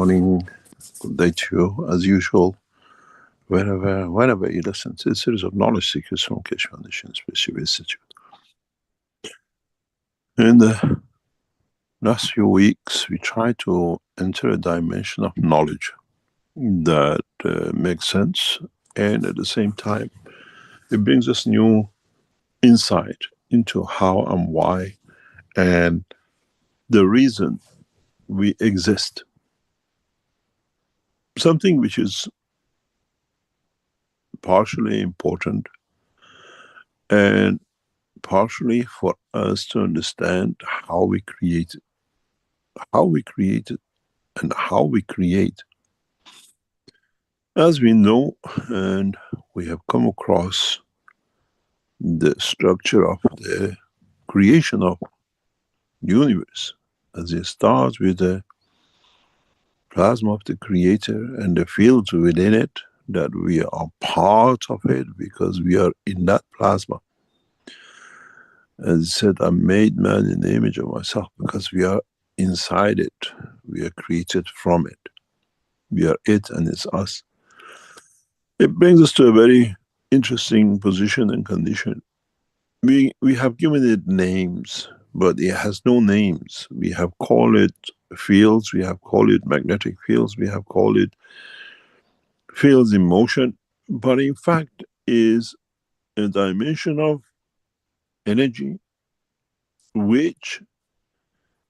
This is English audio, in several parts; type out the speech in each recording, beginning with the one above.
morning. Good day to you, as usual. Whenever you listen to a series of knowledge seekers from Keshe Foundation Special Institute. In the last few weeks, we try to enter a dimension of knowledge that makes sense, and at the same time, it brings us new insight into how and why and the reason we exist. Something which is partially important and partially for us to understand how we created, and how we create. As we know, and we have come across the structure of the creation of universe, as it starts with the plasma of the creator and the fields within it, that we are part of it because we are in that plasma. As it said, I made man in the image of myself, because we are inside it. We are created from it. We are it and it's us. It brings us to a very interesting position and condition. We have given it names, but it has no names. We have called it fields, we have called it magnetic fields, we have called it fields in motion, but in fact is a dimension of energy which,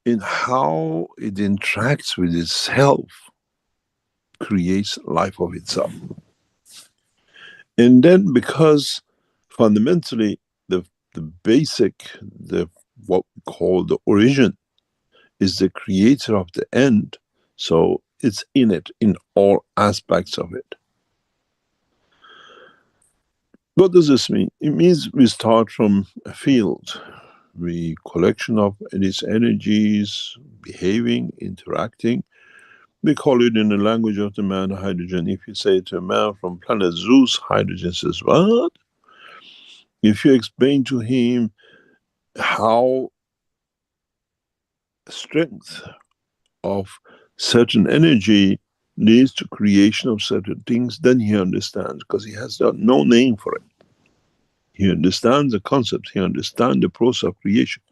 in how it interacts with itself, creates life of itself. And then, because fundamentally the basic, what we call the origin, is the creator of the end, so it's in it, in all aspects of it. What does this mean? It means we start from a field, the collection of its energies, behaving, interacting. We call it, in the language of the man, hydrogen. If you say to a man from planet Zeus, hydrogen, says, what? If you explain to him how strength of certain energy leads to creation of certain things, then he understands, because he has no name for it. He understands the concept, he understands the process of creation.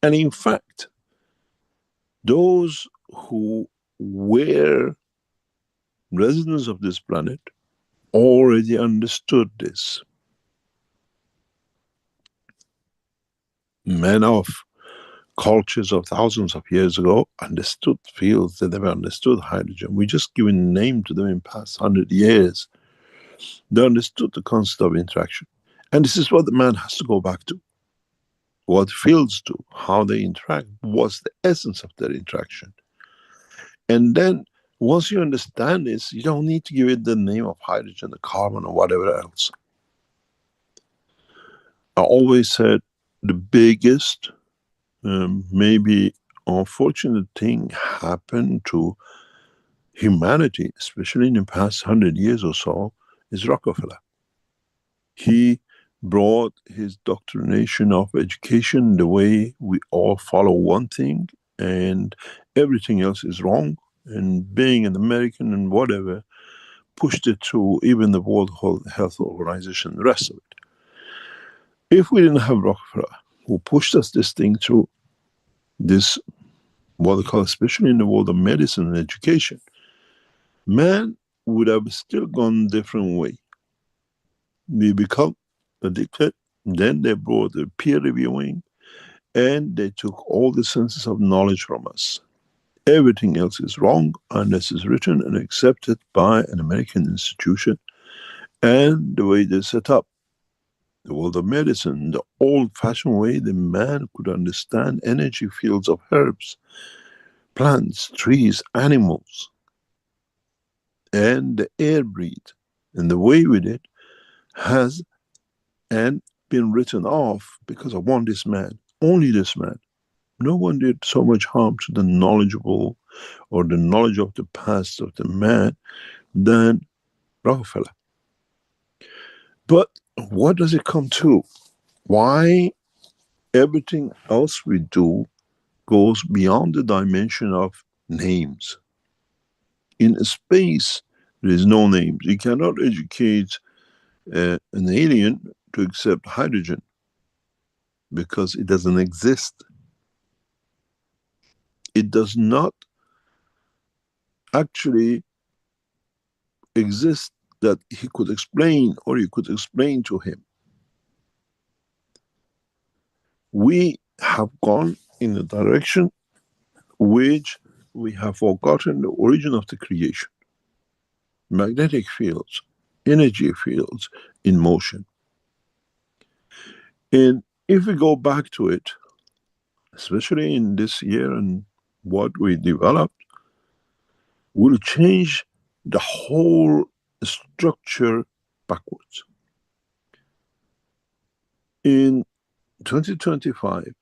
And in fact, those who were residents of this planet already understood this. Men of cultures of thousands of years ago understood fields, they never understood hydrogen. We just given a name to them in past 100 years. They understood the concept of interaction. And this is what the man has to go back to. What fields do, how they interact, what's the essence of their interaction. And then, once you understand this, you don't need to give it the name of hydrogen, the carbon, or whatever else. I always said the biggest, maybe unfortunate thing happened to humanity, especially in the past 100 years or so, is Rockefeller. He brought his doctrination of education the way we all follow one thing and everything else is wrong, and being an American and whatever, pushed it through even the World Health Organization, the rest of it. If we didn't have Rockefeller, who pushed us this thing through, this, what they call, especially in the world of medicine and education, man would have still gone a different way. We become addicted, then they brought the peer reviewing, and they took all the senses of knowledge from us. Everything else is wrong unless it's written and accepted by an American institution. And the way they set up the world of medicine, the old-fashioned way the man could understand energy fields of herbs, plants, trees, animals, and the air breathe, and the way with it has and been written off because of this man, only this man. No one did so much harm to the knowledgeable or the knowledge of the past of the man than Rockefeller. But what does it come to? Why everything else we do goes beyond the dimension of names? In space, there is no names. You cannot educate an alien to accept hydrogen because it doesn't exist. It does not actually exist that he could explain or you could explain to him. We have gone in a direction which we have forgotten the origin of the creation. Magnetic fields, energy fields in motion. And if we go back to it, especially in this year and what we developed, will change the whole structure backwards. In 2025,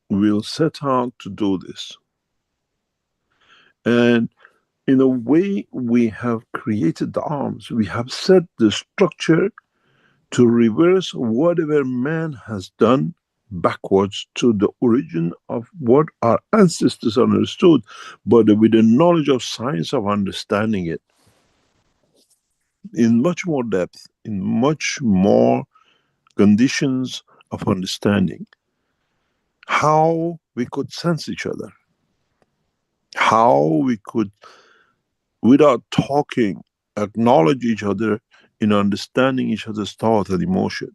we'll set out to do this. And in a way, we have created the arms. We have set the structure to reverse whatever man has done backwards to the origin of what our ancestors understood, but with the knowledge of science of understanding it in much more depth, in much more conditions of understanding. How we could sense each other. How we could, without talking, acknowledge each other in understanding each other's thought and emotion.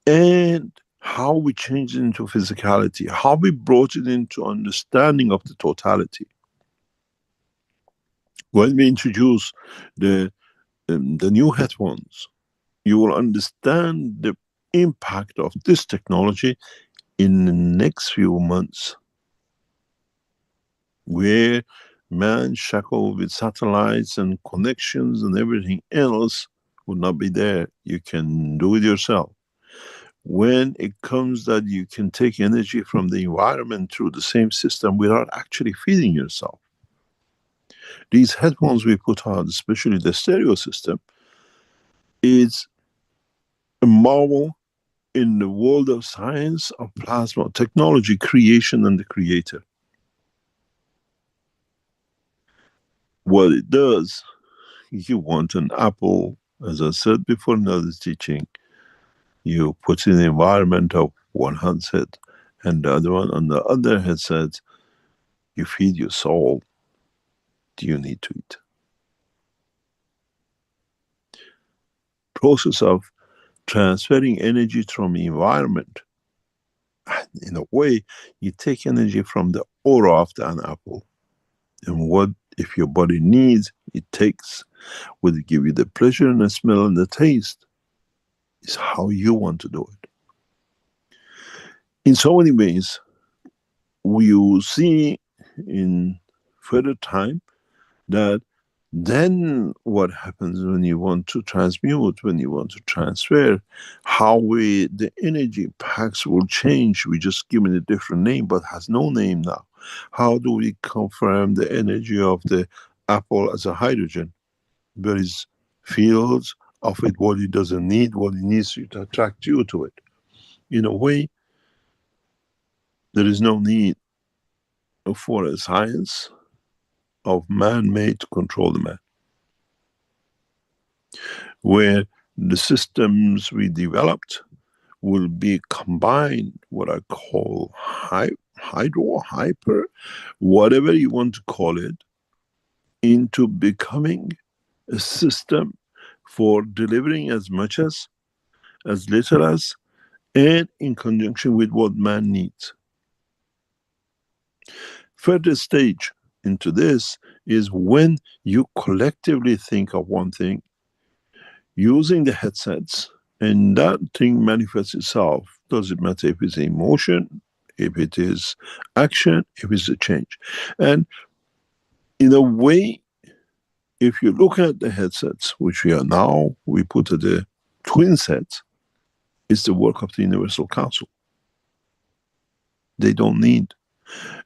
And how we changed it into physicality, how we brought it into understanding of the totality. When we introduce the new headphones, you will understand the impact of this technology in the next few months, where man shackled with satellites and connections and everything else would not be there. You can do it yourself. When it comes that you can take energy from the environment through the same system without actually feeding yourself. These headphones we put on, especially the stereo system, is a marvel in the world of science, of plasma, technology, creation and the creator. What it does, you want an apple, as I said before in another teaching, you put in the environment of one handset and the other one on the other headset, you feed your soul. Do you need to eat? Process of transferring energy from the environment. In a way, you take energy from the aura of an apple. And what if your body needs, it takes. Will it give you the pleasure and the smell and the taste? It's how you want to do it. In so many ways, we will see in further time that then what happens when you want to transmute, when you want to transfer, how the energy packs will change. We just give it a different name, but has no name now. How do we confirm the energy of the apple as a hydrogen? There is fields of it, what it doesn't need, what it needs to attract you to it. In a way, there is no need for a science of man-made to control the man. Where the systems we developed will be combined, what I call hydro, hyper, whatever you want to call it, into becoming a system for delivering as much as little as, and in conjunction with what man needs. Further stage into this is when you collectively think of one thing, using the headsets, and that thing manifests itself. Doesn't matter if it's emotion, if it is action, if it's a change. And in a way, if you look at the headsets, which we are now, we put at the twin sets, it's the work of the Universal Council. They don't need.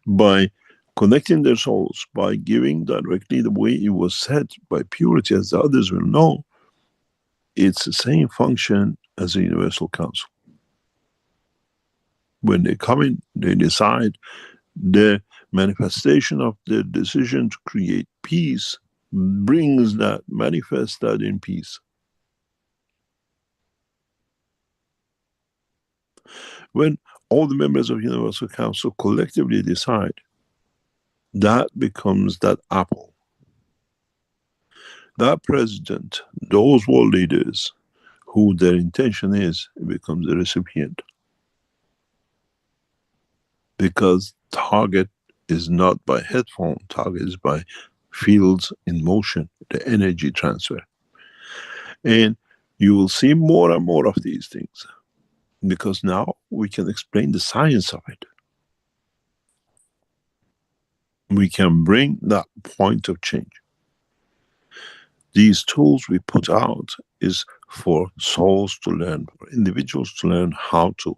By connecting their souls, by giving directly the way it was said, by purity, as the others will know, it's the same function as the Universal Council. When they come in, they decide the manifestation of the decision to create peace brings that, manifests that in peace. When all the members of Universal Council collectively decide, that becomes that apple. That president, those world leaders, who their intention is, it becomes the recipient. Because target is not by headphone, target is by fields in motion, the energy transfer. And you will see more and more of these things, because now we can explain the science of it. We can bring that point of change. These tools we put out is for souls to learn, for individuals to learn how to.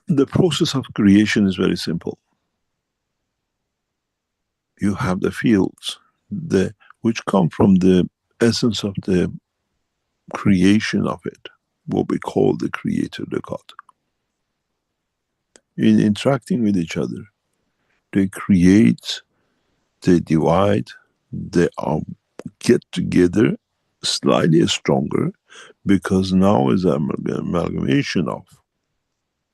The process of creation is very simple. You have the fields, which come from the essence of the creation of it, what we call the creator, the God. In interacting with each other, they create, they divide, they get together slightly stronger, because now is an amalgamation of,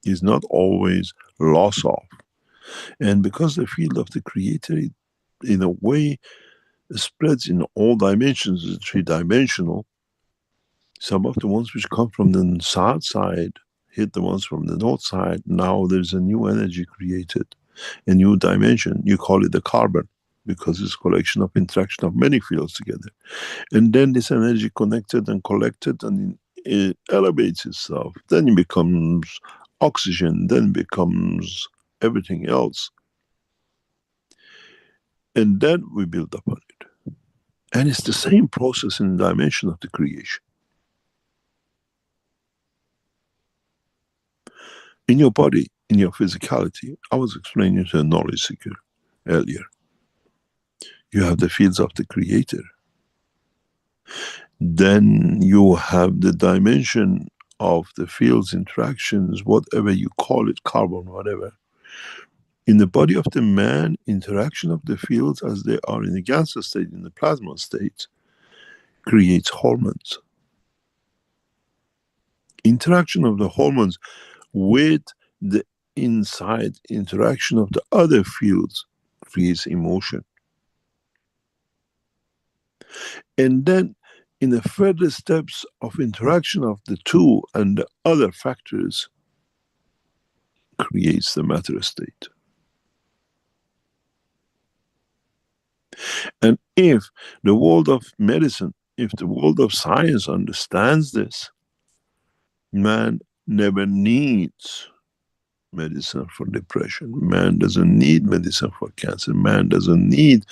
is not always loss of. And because the field of the creator, in a way, spreads in all dimensions, is three-dimensional. Some of the ones which come from the south side hit the ones from the north side. Now there's a new energy created, a new dimension. You call it the carbon, because it's a collection of interaction of many fields together. And then this energy connected and collected, and it elevates itself. Then it becomes oxygen, then becomes everything else. And then we build upon it. And it's the same process in the dimension of the creation. In your body, in your physicality, I was explaining to a knowledge seeker earlier. You have the fields of the creator. Then you have the dimension of the fields, interactions, whatever you call it, carbon, whatever. In the body of the man, interaction of the fields as they are in the gaseous state, in the plasma state, creates hormones. Interaction of the hormones with the inside interaction of the other fields creates emotion. And then in the further steps of interaction of the two and the other factors creates the matter state. And if the world of medicine, if the world of science understands this, man never needs medicine for depression. Man doesn't need medicine for cancer. Man doesn't need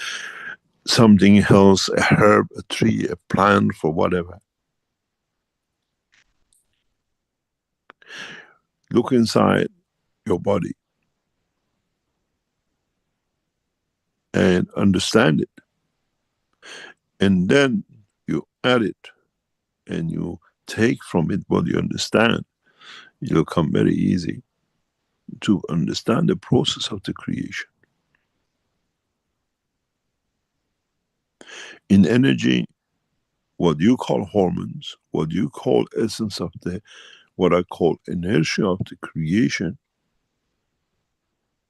something else, a herb, a tree, a plant for whatever. Look inside your body and understand it. And then you add it and you take from it what you understand. It'll come very easy to understand the process of the creation. In energy, what you call hormones, what you call essence of the, what I call inertia of the creation,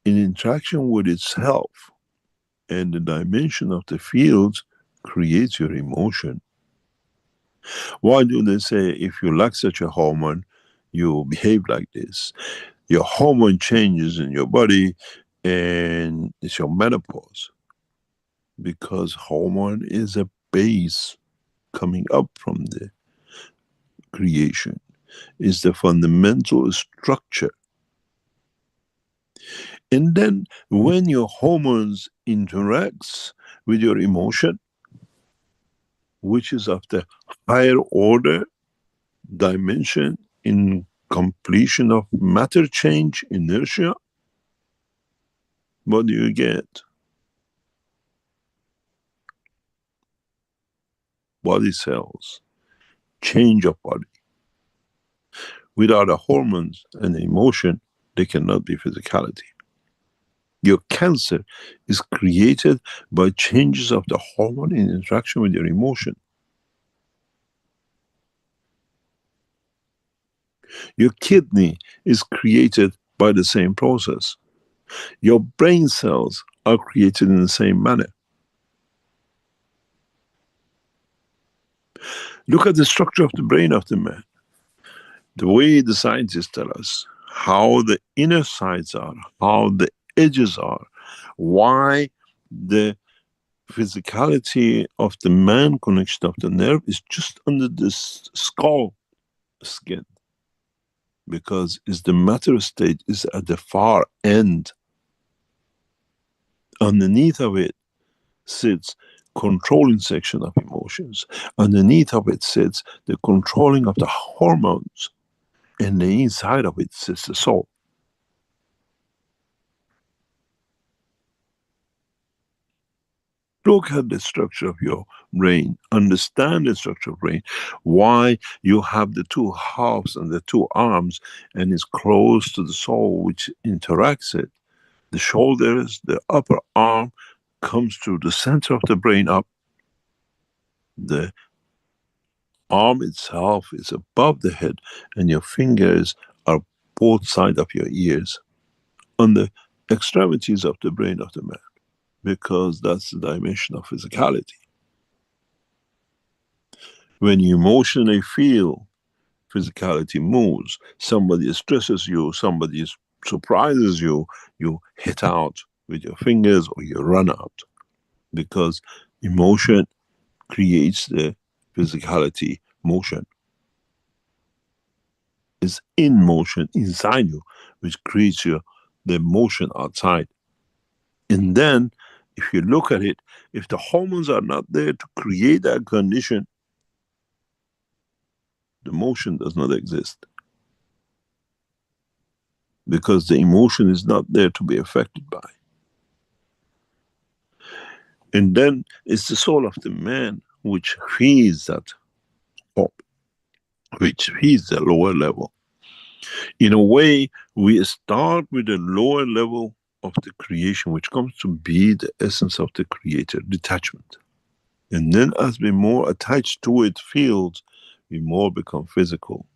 in interaction with itself and the dimension of the fields creates your emotion. Why do they say if you lack such a hormone, you behave like this? Your hormone changes in your body and it's your menopause. Because hormone is a base coming up from the creation, is the fundamental structure. And then when your hormones interacts with your emotion, which is of the higher order dimension in completion of matter change, inertia, what do you get? Body cells, change of body. Without the hormones and the emotion, there cannot be physicality. Your cancer is created by changes of the hormone in interaction with your emotion. Your kidney is created by the same process. Your brain cells are created in the same manner. Look at the structure of the brain of the man. The way the scientists tell us how the inner sides are, how the edges are, why the physicality of the man connection of the nerve is just under this skull skin, because it's the matter state is at the far end. Underneath of it sits controlling section of emotions. Underneath of it sits the controlling of the hormones, and the inside of it sits the soul. Look at the structure of your brain, understand the structure of brain, why you have the two halves and the two arms, and it's close to the soul which interacts it. The shoulders, the upper arm comes to the center of the brain up. The arm itself is above the head, and your fingers are both sides of your ears on the extremities of the brain of the man, because that's the dimension of physicality. When you emotionally feel, physicality moves. Somebody stresses you, somebody surprises you, you hit out with your fingers or you run out, because emotion creates the physicality. Motion is in motion inside you, which creates the motion outside. And then, if you look at it, if the hormones are not there to create that condition, the motion does not exist, because the emotion is not there to be affected by. And then it's the soul of the man which feeds that hope, which feeds the lower level. In a way, we start with the lower level of the creation, which comes to be the essence of the creator, detachment. And then as we more attached to it fields, we more become physical.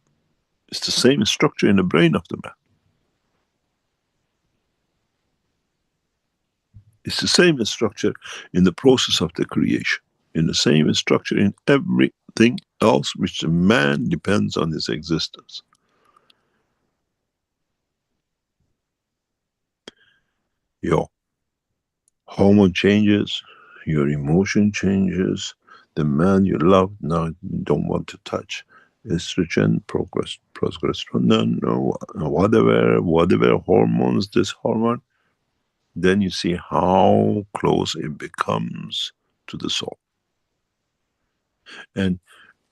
It's the same structure in the brain of the man. It's the same structure in the process of the creation, in the same structure in everything else which the man depends on his existence. Your hormone changes, your emotion changes, the man you love now don't want to touch. Estrogen, progesterone, no, whatever hormones, this hormone, then you see how close it becomes to the soul. And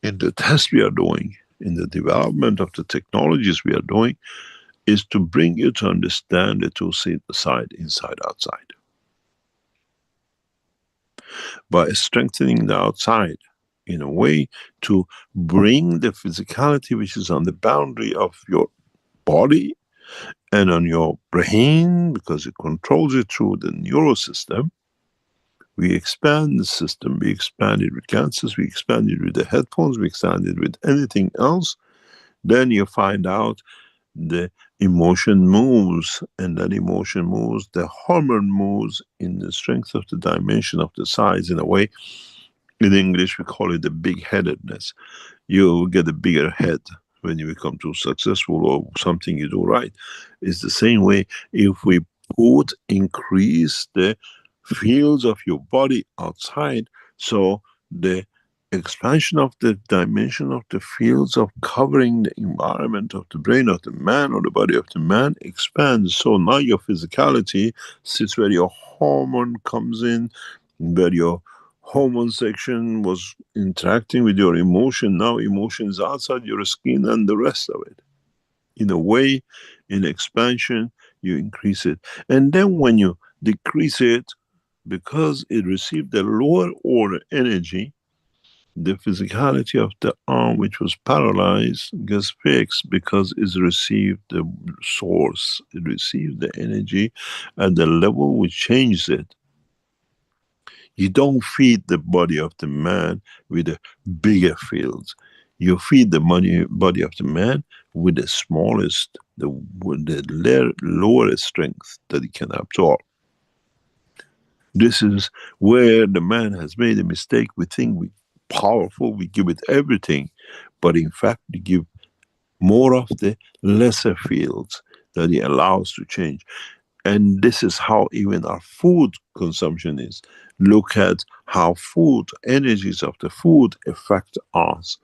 in the test we are doing, in the development of the technologies we are doing, is to bring you to understand the two side, inside, outside. By strengthening the outside, in a way to bring the physicality which is on the boundary of your body and on your brain, because it controls it through the neural system. We expand the system, we expand it with cancers, we expand it with the headphones, we expand it with anything else. Then you find out the emotion moves, and that emotion moves, the hormone moves in the strength of the dimension of the size. In a way, in English we call it the big-headedness. You get a bigger head when you become too successful or something you do right. It's the same way, if we increase the fields of your body outside, so the expansion of the dimension of the fields of covering the environment of the brain of the man or the body of the man expands. So now your physicality sits where your hormone comes in, where your hormone section was interacting with your emotion. Now emotion is outside your skin and the rest of it. In a way, in expansion, you increase it. And then when you decrease it, because it received the lower order energy, The physicality of the arm which was paralyzed gets fixed because it's received the source, it received the energy at the level which changes it. You don't feed the body of the man with the bigger fields. You feed the body of the man with the smallest, with the lower strength that it can absorb. This is where the man has made a mistake. We think we powerful, we give it everything, but in fact we give more of the lesser fields that he allows to change. And this is how even our food consumption is. Look at how food, energies of the food affect us,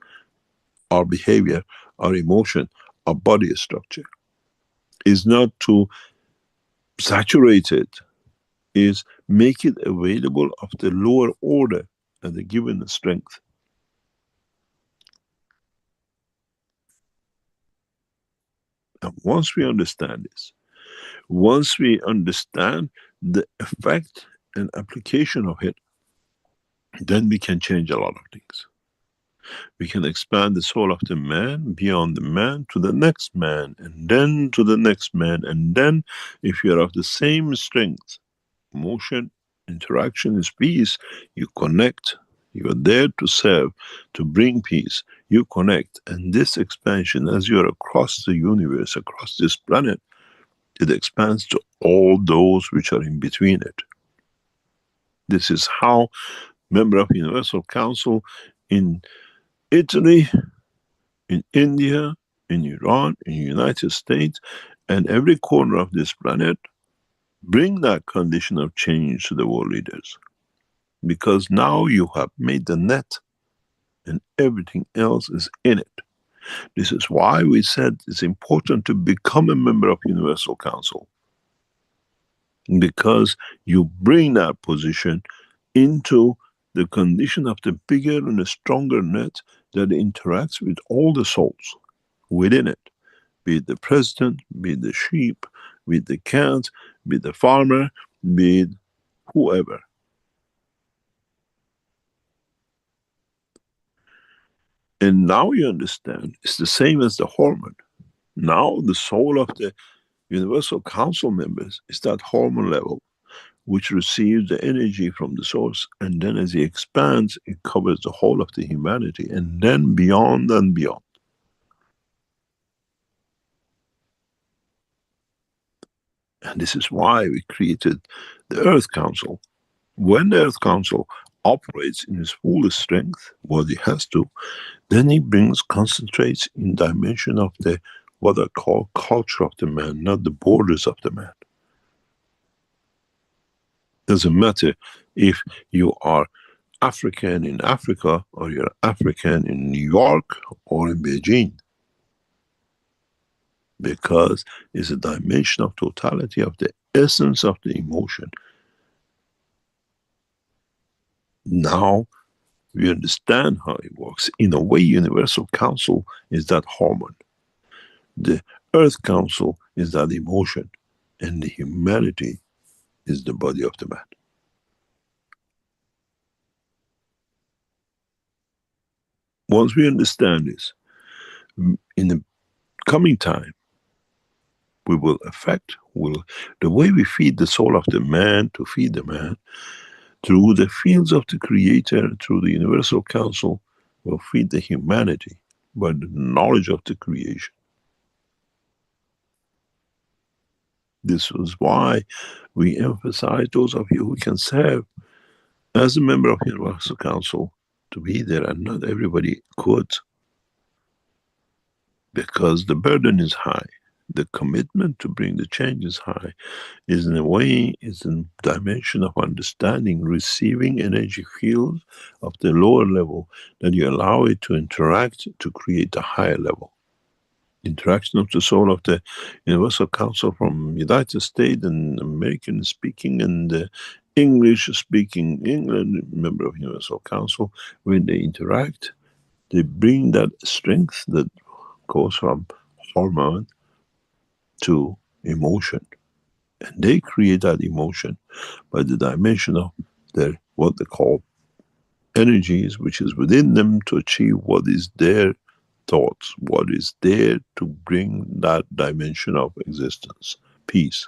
our behavior, our emotion, our body structure. Is not to saturate it, is make it available of the lower order and the given strength. And once we understand this, once we understand the effect and application of it, then we can change a lot of things. We can expand the soul of the man beyond the man to the next man, and then to the next man, and then if you are of the same strength, motion, interaction is peace, you connect. You are there to serve, to bring peace. You connect. And this expansion, as you are across the universe, across this planet, it expands to all those which are in between it. This is how member of Universal Council in Italy, in India, in Iran, in United States, and every corner of this planet bring that condition of change to the world leaders. Because now you have made the net and everything else is in it. This is why we said it's important to become a member of Universal Council. Because you bring that position into the condition of the bigger and the stronger net that interacts with all the souls within it. Be it the president, be it the sheep, be it the cat, be it the farmer, be it whoever. And now you understand, it's the same as the hormone. Now the soul of the Universal Council members is that hormone level which receives the energy from the source, and then as it expands, it covers the whole of the humanity, and then beyond and beyond. And this is why we created the Earth Council. When the Earth Council operates in its fullest strength, what it has to, then it brings, concentrates in dimension of the, what I call culture of the man, not the borders of the man. Doesn't matter if you are African in Africa or you're African in New York or in Beijing. Because it's a dimension of totality of the essence of the emotion. Now we understand how it works. In a way, Universal Council is that hormone. The Earth Council is that emotion. And the humanity is the body of the man. Once we understand this, in the coming time, we will affect, the way we feed the soul of the man to feed the man, through the fields of the Creator, through the Universal Council, will feed the humanity by the knowledge of the creation. This was why we emphasize those of you who can serve as a member of the Universal Council to be there, and not everybody could. Because the burden is high. The commitment to bring the change is high. Is in a way, is in dimension of understanding, receiving energy field of the lower level, that you allow it to interact to create a higher level. Interaction of the soul of the Universal Council from United States and American speaking and English speaking England member of Universal Council, when they interact, they bring that strength that goes from hormone to emotion. And they create that emotion by the dimension of their, what they call energies which is within them to achieve what is their thoughts, what is there to bring that dimension of existence, peace,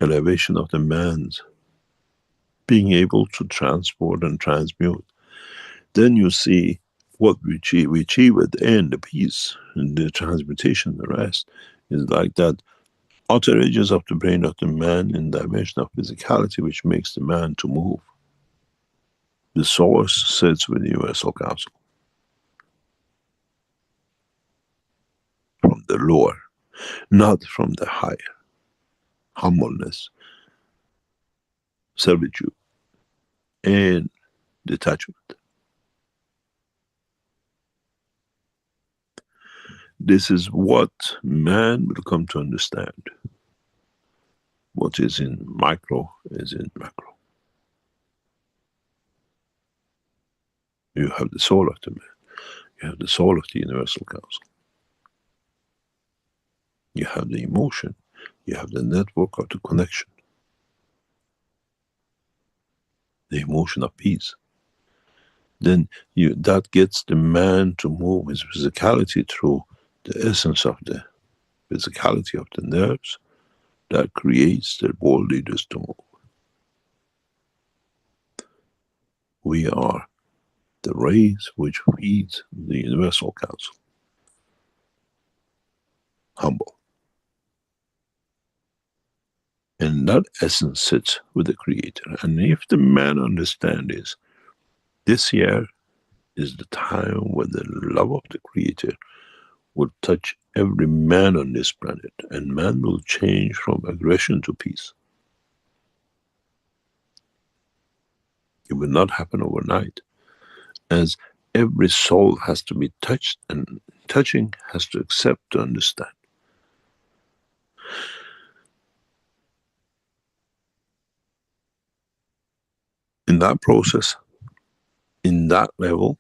elevation of the man's being able to transport and transmute. Then you see what we achieve. We achieve at the end the peace and the transmutation, the rest is like that outer edges of the brain of the man in dimension of physicality which makes the man to move. The source sits with the Universal Council. From the lower, not from the higher. Humbleness, servitude, and detachment. This is what man will come to understand. What is in micro is in macro. You have the soul of the man. You have the soul of the Universal Council. You have the emotion. You have the network of the connection. The emotion of peace. Then that gets the man to move his physicality through the essence of the physicality of the nerves that creates the world leaders to move. We are the rays which feeds the Universal Council. Humble. And that essence sits with the Creator. And if the man understands this year is the time when the love of the Creator will touch every man on this planet, and man will change from aggression to peace. It will not happen overnight, as every soul has to be touched, and touching has to accept to understand. In that process, in that level,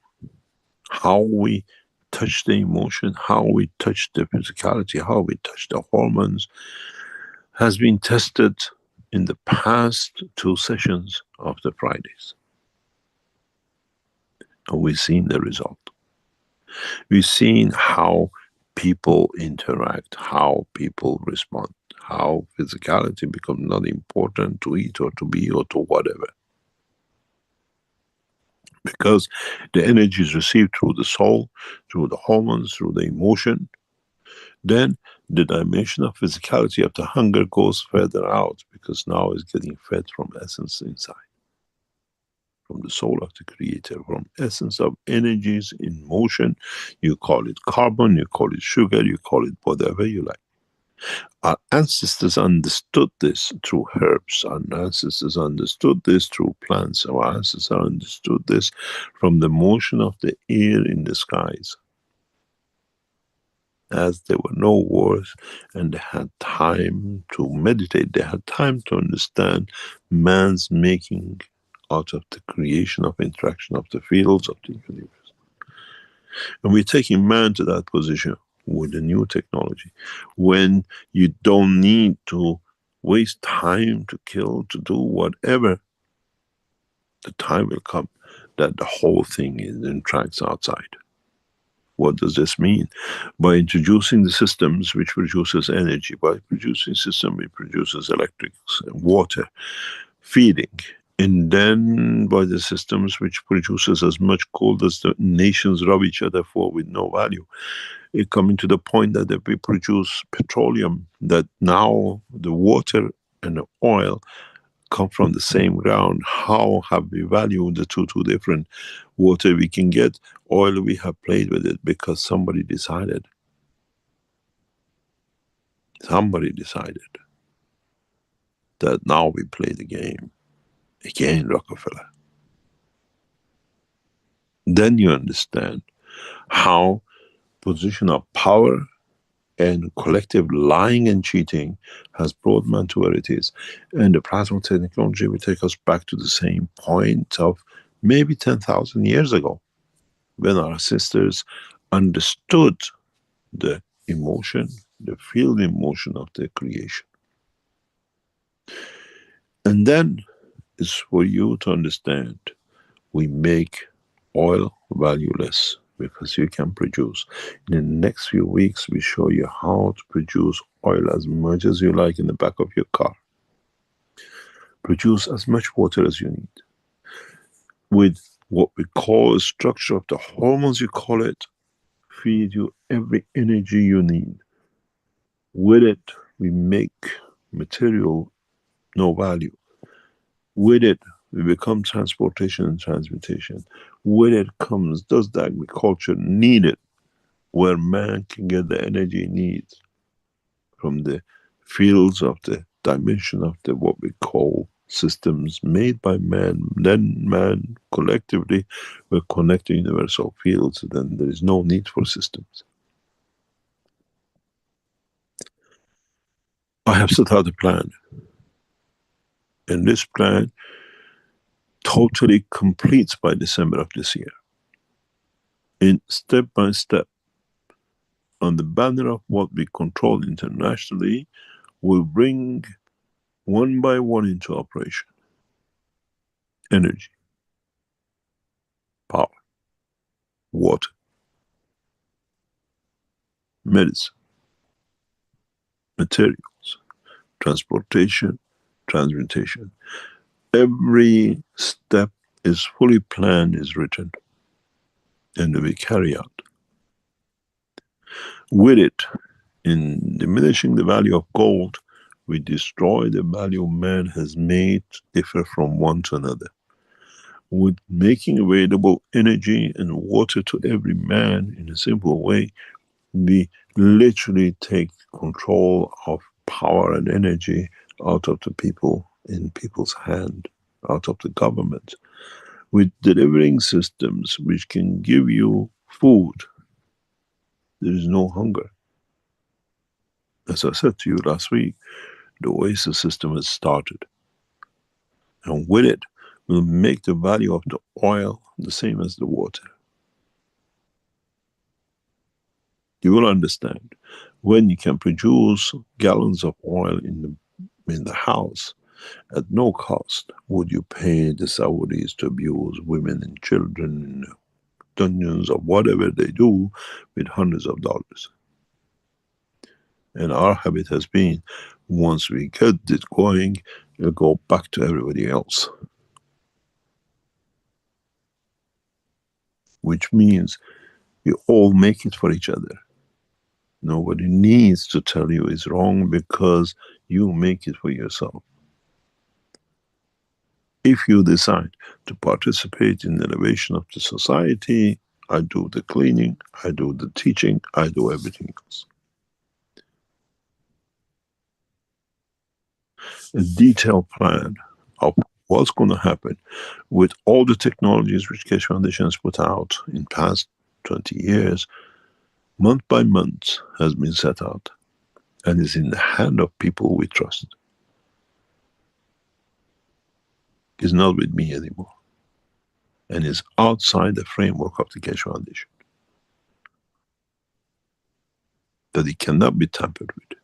how we touch the emotion, how we touch the physicality, how we touch the hormones, has been tested in the past 2 sessions of the Fridays. And we've seen the result. We've seen how people interact, how people respond, how physicality becomes not important to eat or to be or to whatever. Because the energy is received through the soul, through the hormones, through the emotion, then the dimension of physicality of the hunger goes further out, because now it's getting fed from essence inside. From the soul of the Creator, from essence of energies in motion. You call it carbon, you call it sugar, you call it whatever you like. Our ancestors understood this through herbs. Our ancestors understood this through plants. Our ancestors understood this from the motion of the air in the skies. As there were no wars and they had time to meditate, they had time to understand man's making out of the creation of interaction of the fields of the universe. And we're taking man to that position with the new technology, when you don't need to waste time to kill, to do whatever. The time will come that the whole thing interacts outside. What does this mean? By introducing the systems which produces energy, by producing system which produces electrics, water, feeding, and then by the systems which produces as much coal as the nations rob each other for with no value. It coming to the point that if we produce petroleum, that now the water and the oil come from the same ground. How have we valued the two different? Water we can get, oil we have played with it because somebody decided. Somebody decided that now we play the game. Again, Rockefeller. Then you understand how position of power and collective lying and cheating has brought man to where it is. And the plasma technology will take us back to the same point of maybe 10,000 years ago, when our sisters understood the emotion, the field emotion of the creation. And then it's for you to understand we make oil valueless because you can produce. In the next few weeks, we show you how to produce oil as much as you like in the back of your car. Produce as much water as you need. With what we call a structure of the hormones, you call it, feed you every energy you need. With it, we make material no value. With it, we become transportation and transmutation. With it comes, does the agriculture needed, where man can get the energy he needs from the fields of the dimension of the what we call systems made by man. Then man collectively will connect to universal fields. Then there is no need for systems. I have set out a plan, and this plan totally completes by December of this year. In step by step, on the banner of what we control internationally, we'll bring one by one into operation. Energy, power, water, medicine, materials, transportation, transmutation. Every step is fully planned, is written, and we carry out. With it, in diminishing the value of gold, we destroy the value man has made to differ from one to another. With making available energy and water to every man in a simple way, we literally take control of power and energy out of the people, in people's hand, out of the government. With delivering systems which can give you food, there is no hunger. As I said to you last week, the Oasis system has started. And with it, we'll make the value of the oil the same as the water. You will understand when you can produce gallons of oil in the house at no cost. Would you pay the Saudis to abuse women and children in dungeons or whatever they do with hundreds of dollars? And our habit has been, once we get it going, it'll go back to everybody else. Which means you all make it for each other. Nobody needs to tell you it's wrong because you make it for yourself. If you decide to participate in the elevation of the society, I do the cleaning, I do the teaching, I do everything else. A detailed plan of what's going to happen with all the technologies which Keshe Foundation has put out in past 20 years, month by month has been set out and is in the hand of people we trust. It's not with me anymore, and is outside the framework of the Keshe Foundation. That it cannot be tampered with.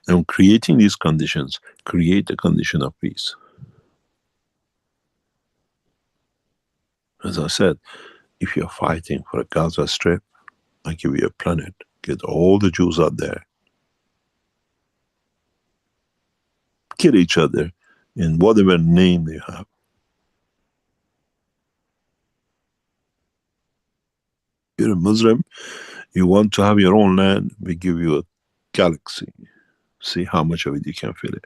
And creating these conditions, create a condition of peace. As I said, if you're fighting for a Gaza Strip, I give you a planet. Get all the Jews out there. Kill each other in whatever name they have. You're a Muslim, you want to have your own land, we give you a galaxy. See how much of it you can fill it.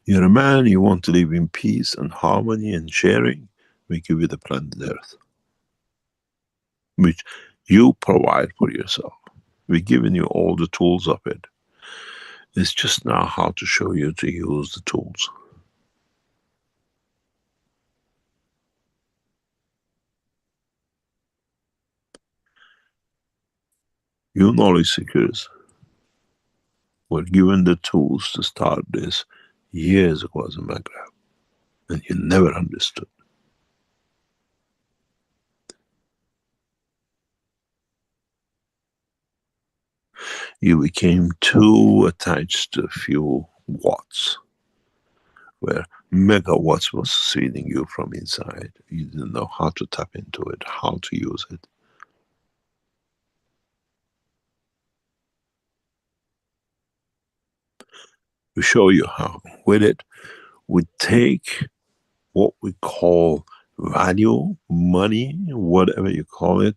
You're a man, you want to live in peace and harmony and sharing, we give you the planet Earth, which you provide for yourself. We've given you all the tools of it. It's just now how to show you to use the tools. You knowledge seekers were given the tools to start this years ago as a Maghreb, and you never understood. You became too attached to a few watts, where megawatts was feeding you from inside. You didn't know how to tap into it, how to use it. We show you how. With it, we take what we call value, money, whatever you call it,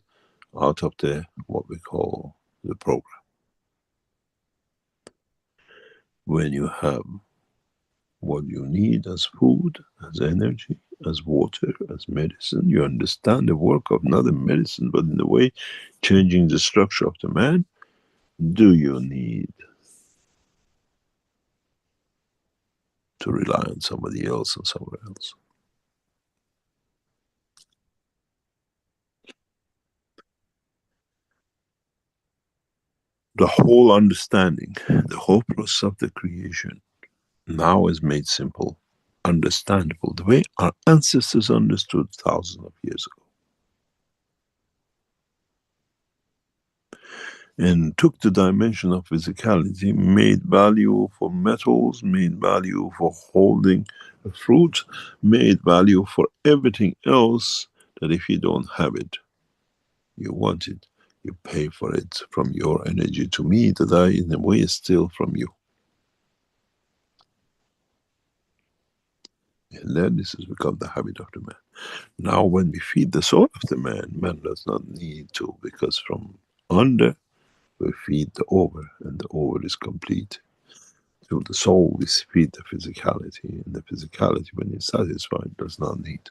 out of the what we call the program. When you have what you need as food, as energy, as water, as medicine, you understand the work of not in medicine, but in the way changing the structure of the man. Do you need to rely on somebody else and somewhere else? The whole understanding, the whole process of the creation now is made simple, understandable, the way our ancestors understood thousands of years ago. And took the dimension of physicality, made value for metals, made value for holding a fruit, made value for everything else, that if you don't have it, you want it, you pay for it from your energy to me, that I in a way steal from you. And then this has become the habit of the man. Now when we feed the soul of the man, man does not need to, because from under we feed the over, and the over is complete. So the soul we feed the physicality, and the physicality, when it's satisfied, does not need.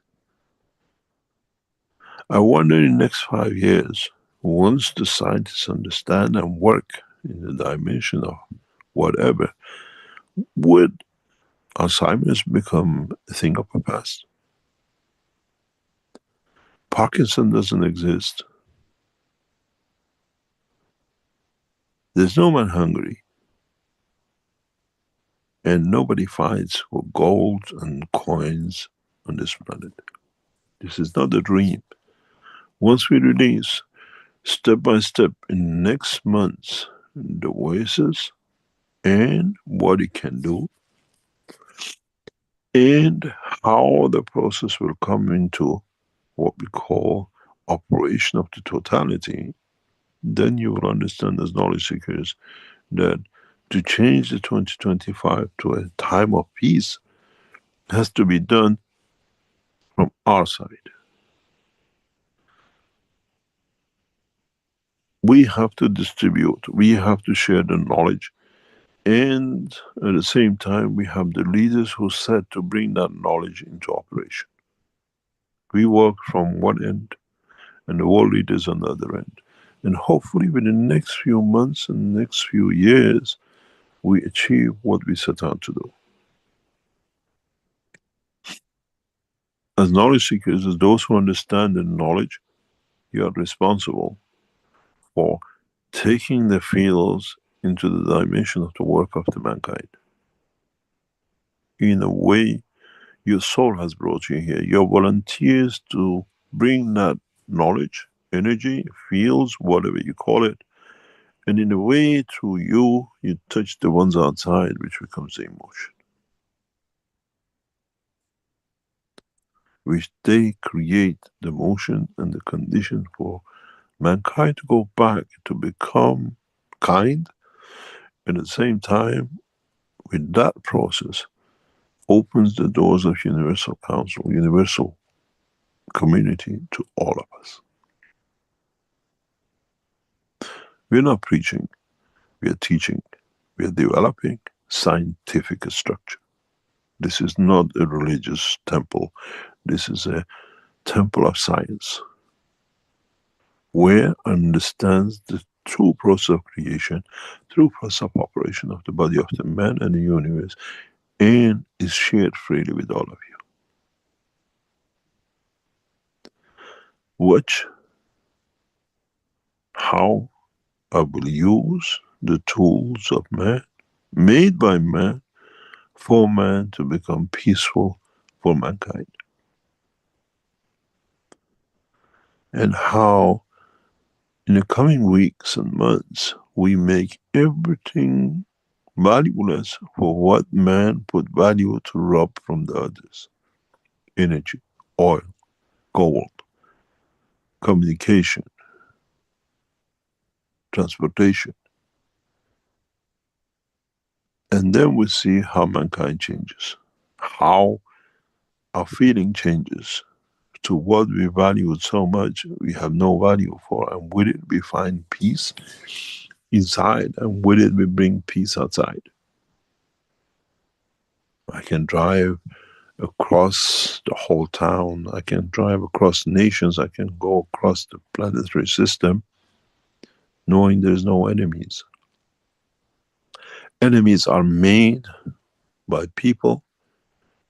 I wonder in the next 5 years, once the scientists understand and work in the dimension of whatever, would Alzheimer's become a thing of the past? Parkinson doesn't exist. There's no man hungry, and nobody fights for gold and coins on this planet. This is not a dream. Once we release, step by step, in next months, the voices and what it can do, and how the process will come into what we call operation of the totality, then you will understand as knowledge seekers that to change the 2025 to a time of peace has to be done from our side. We have to distribute, we have to share the knowledge, and at the same time we have the leaders who said to bring that knowledge into operation. We work from one end and the world leaders on the other end. And hopefully within the next few months and next few years, we achieve what we set out to do. As knowledge seekers, as those who understand the knowledge, you are responsible for taking the fields into the dimension of the work of the mankind. In a way, your soul has brought you here. You're volunteers to bring that knowledge, energy, fields, whatever you call it, and in a way, through you, you touch the ones outside, which becomes the emotion, which they create the motion and the condition for mankind to go back to become kind, and at the same time, with that process, opens the doors of universal council, universal community to all of us. We're not preaching, we are teaching, we are developing scientific structure. This is not a religious temple, this is a temple of science, where understands the true process of creation, true process of operation of the body of the man and the universe, and is shared freely with all of you. Watch how I will use the tools of man, made by man, for man to become peaceful for mankind. And how in the coming weeks and months we make everything Valueless for what man put value to rob from the others. Energy, oil, gold, communication, transportation. And then we see how mankind changes, how our feeling changes to what we valued so much we have no value for, and with it we find peace inside, and with it we bring peace outside. I can drive across the whole town, I can drive across nations, I can go across the planetary system knowing there's no enemies. Enemies are made by people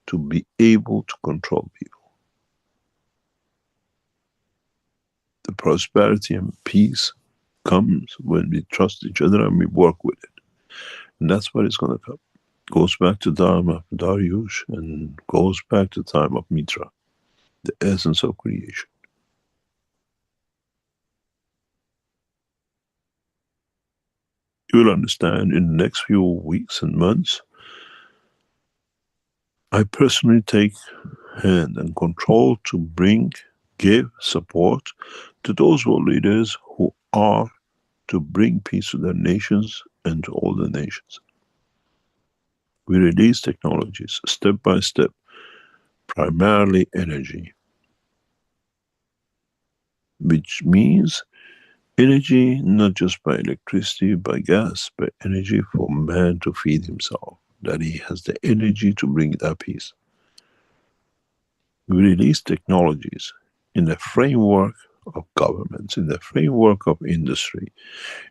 to be able to control people. The prosperity and peace comes when we trust each other and we work with it. And that's what it's going to come. Goes back to time of Dariush and goes back to time of Mitra, the essence of creation. You will understand in the next few weeks and months, I personally take hand and control to bring, give support to those world leaders who are to bring peace to their nations and to all the nations. We release technologies step by step, primarily energy, which means energy not just by electricity, by gas, but energy for man to feed himself, that he has the energy to bring that peace. We release technologies in the framework of governments, in the framework of industry,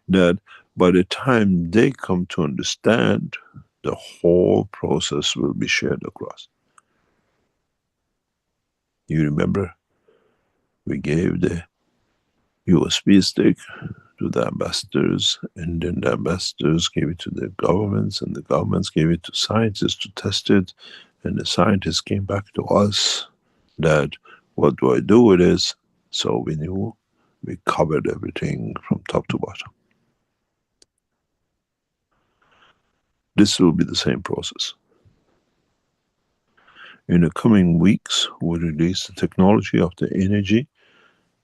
that by the time they come to understand, the whole process will be shared across. You remember we gave the USB stick to the ambassadors, and then the ambassadors gave it to the governments, and the governments gave it to scientists to test it, and the scientists came back to us that, what do I do with this? So we knew we covered everything from top to bottom. This will be the same process. In the coming weeks, we'll release the technology of the energy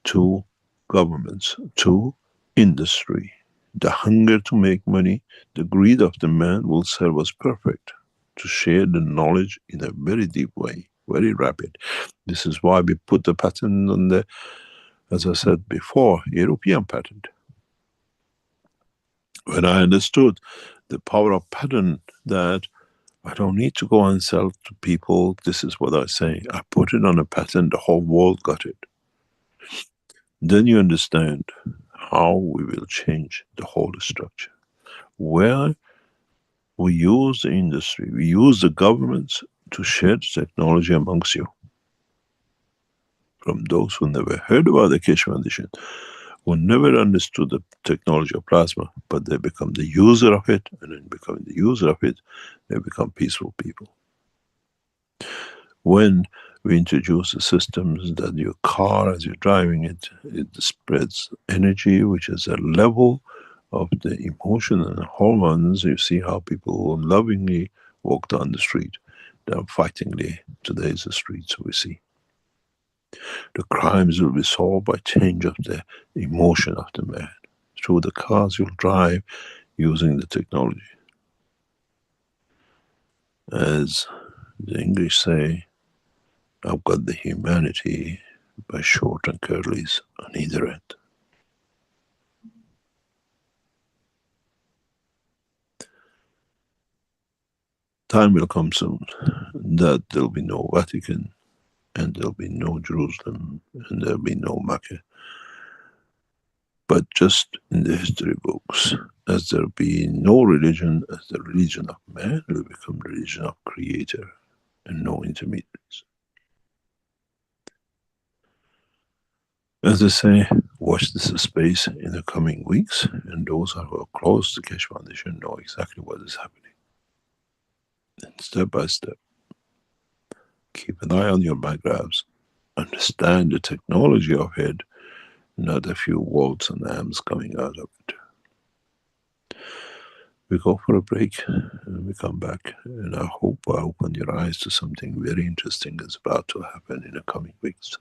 to governments, to industry. The hunger to make money, the greed of the man will serve us perfect to share the knowledge in a very deep way, very rapid. This is why we put the patent on the, as I said before, European patent. When I understood the power of patent, that I don't need to go and sell to people, this is what I say, I put it on a patent, the whole world got it. Then you understand how we will change the whole structure. Where we use the industry, we use the governments to share the technology amongst you. From those who never heard about the Keshe Foundation, who never understood the technology of plasma, but they become the user of it, and in becoming the user of it, they become peaceful people. When we introduce the systems that your car, as you're driving it, it spreads energy, which is a level of the emotion and hormones. You see how people lovingly walk down the street. They're fightingly, today's the streets we see. The crimes will be solved by change of the emotion of the man. Through the cars you'll drive using the technology. As the English say, I've got the humanity by short and curlies on either end. Time will come soon that there'll be no Vatican, and there'll be no Jerusalem, and there'll be no Mecca. But just in the history books, as there'll be no religion, as the religion of man will become the religion of creator, and no intermediaries. As I say, watch this space in the coming weeks, and those who are close to Keshe Foundation know exactly what is happening. And step by step, keep an eye on your backgrounds, understand the technology of it, not a few volts and amps coming out of it. We go for a break and we come back. And I hope I open your eyes to something very interesting is about to happen in the coming weeks.